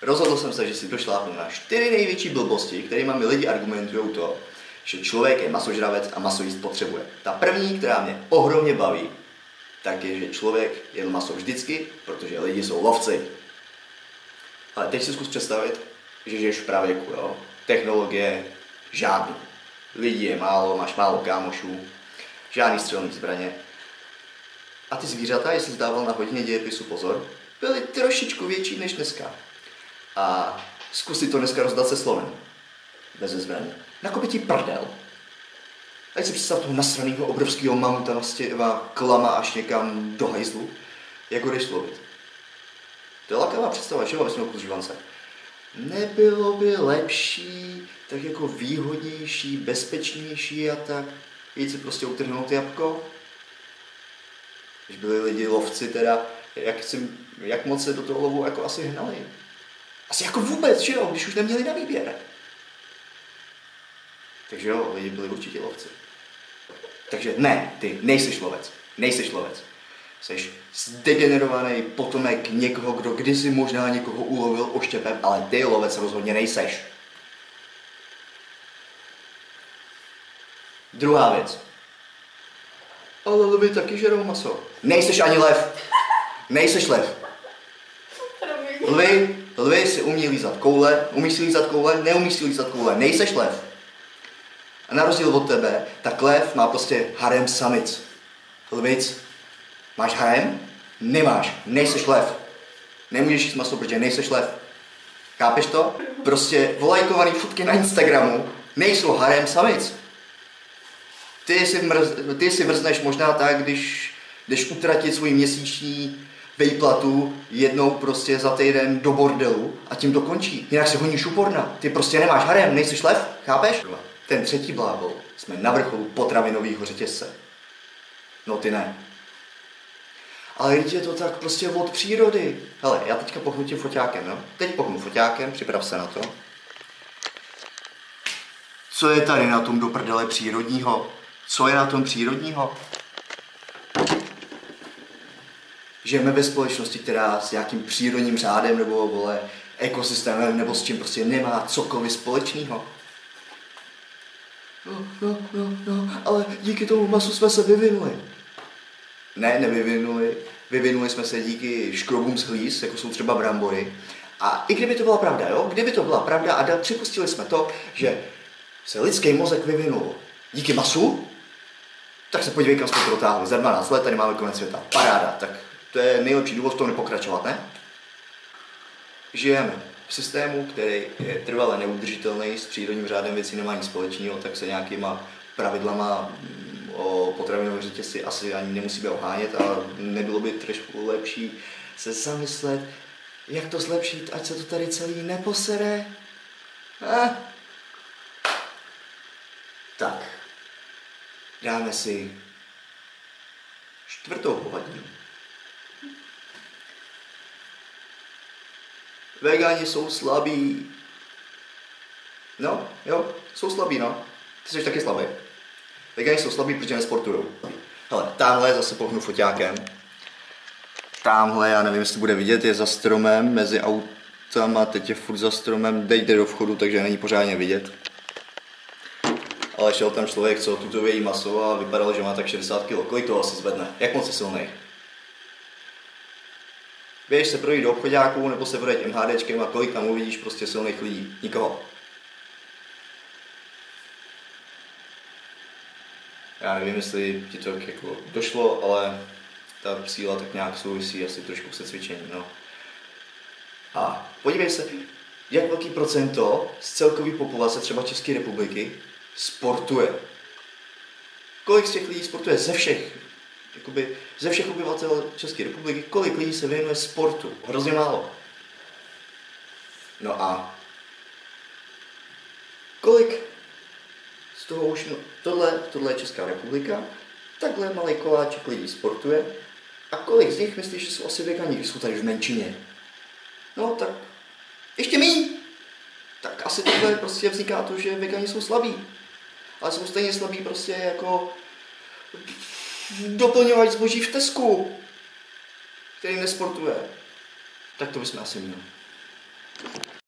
Rozhodl jsem se, že si došlápnu na 4 největší blbosti, kterými mi lidi argumentují to, že člověk je masožravec a maso jíst potřebuje. Ta první, která mě ohromně baví, tak je, že člověk jedl maso vždycky, protože lidi jsou lovci. Ale teď si zkus představit, že žiješ v pravěku, jo? Technologie žádný. Lidí je málo, máš málo kámošů, žádný střelný zbraně. A ty zvířata, jestli zdával na hodině dějepisu pozor, byly trošičku větší než dneska. A zkus si to dneska rozdat se slovem. Bez zbraně. Nakope ti prdel. Ať si představ toho nasranýho obrovského mamuta s těma klama až někam do hajzlu, jak ho jdeš slovit. To je lakavá představa, že jo, aby jsme kus žvance. Nebylo by lepší, tak jako výhodnější, bezpečnější a tak jít si prostě utrhnout jabko? Když byli lidi lovci teda, jak moc se do toho lovu jako asi hnali? Asi jako vůbec, že jo, když už neměli na výběr. Takže jo, lidi byli určitě lovci. Takže ne, ty nejseš lovec. Nejseš lovec. Jsi zdegenerovaný potomek někoho, kdo kdysi možná někoho ulovil oštěpem, ale ty lovec rozhodně nejseš. Druhá věc. Ale lvy taky žerou maso. Nejseš ani lev. Nejseš lev. Lvy si umí lízat koule, umíš si lízat koule, neumíš si lízat koule, nejseš lev. A na rozdíl od tebe, tak lev má prostě harem samic. Lvic, máš harem? Nemáš, nejseš lev. Nemůžeš jíst maso, protože nejseš lev. Chápeš to? Prostě volajkovaný fotky na Instagramu nejsou harem samic. Ty si vrzneš možná tak, když jdeš utratit svůj měsíční vejplatu jednou prostě za týden do bordelu a tím to končí. Jinak se honíš u porna. Ty prostě nemáš harem, nejseš lev, chápeš? Ten třetí blábol, jsme na vrcholu potravinového řetězce. No ty ne. Ale je to tak prostě od přírody. Hele, já teďka pohnu tím foťákem, no. Teď pohnu foťákem, připrav se na to. Co je tady na tom do prdele přírodního? Co je na tom přírodního? Žijeme ve společnosti, která s nějakým přírodním řádem nebo vole ekosystémem nebo s čím prostě nemá cokoliv společného. No, ale díky tomu masu jsme se vyvinuli. Ne, nevyvinuli. Vyvinuli jsme se díky škrobům z hlíz, jako jsou třeba brambory. A i kdyby to byla pravda, jo? Kdyby to byla pravda a připustili jsme to, že se lidský mozek vyvinul díky masu, tak se podívej, kam jsme to dotáhli. Za 12 let tady máme konec světa. Paráda, tak to je nejlepší důvod v tom nepokračovat, ne? Žijeme v systému, který je trvale neudržitelný, s přírodním řádem věcí nemá nic společného, tak se nějakýma pravidlama o potravinovém řetězci asi ani nemusíme ohánět, a nebylo by trošku lepší se zamyslet, jak to zlepšit, ať se to tady celý neposere? Tak, dáme si 4. hovadinu. Vegani jsou slabí. No, jo, jsou slabí, no. Ty jsi taky slabý. Vegani jsou slabí, protože nesportujou. Hele, tamhle zase pohnu foťákem. Tamhle, já nevím, jestli bude vidět, je za stromem, mezi autama, teď je furt za stromem, dejte do vchodu, takže není pořádně vidět. Ale šel tam člověk, co tutově jí maso a vypadalo, že má tak 60 kg. Kolik toho asi zvedne? Jak moc je silný? Běž se projít do obchodáků nebo se projet MHDčkem a kolik tam uvidíš prostě silných lidí? Nikoho. Já nevím, jestli ti to jako došlo, ale ta síla tak nějak souvisí asi trošku se cvičením, no. A podívej se, jak velký procento z celkové populace třeba České republiky sportuje. Kolik z těch lidí sportuje ze všech? Jakoby ze všech obyvatel České republiky, kolik lidí se věnuje sportu? Hrozně málo. No a kolik z toho už, tohle je Česká republika, takhle malý koláček lidí sportuje a kolik z nich myslíš, že jsou asi vegani, když jsou tady v menšině? No tak ještě míň. Tak asi takhle prostě vzniká to, že vegani jsou slabí. Ale jsou stejně slabí prostě jako doplňovač zboží v Tesku, který nesportuje. Tak to bychom asi měli.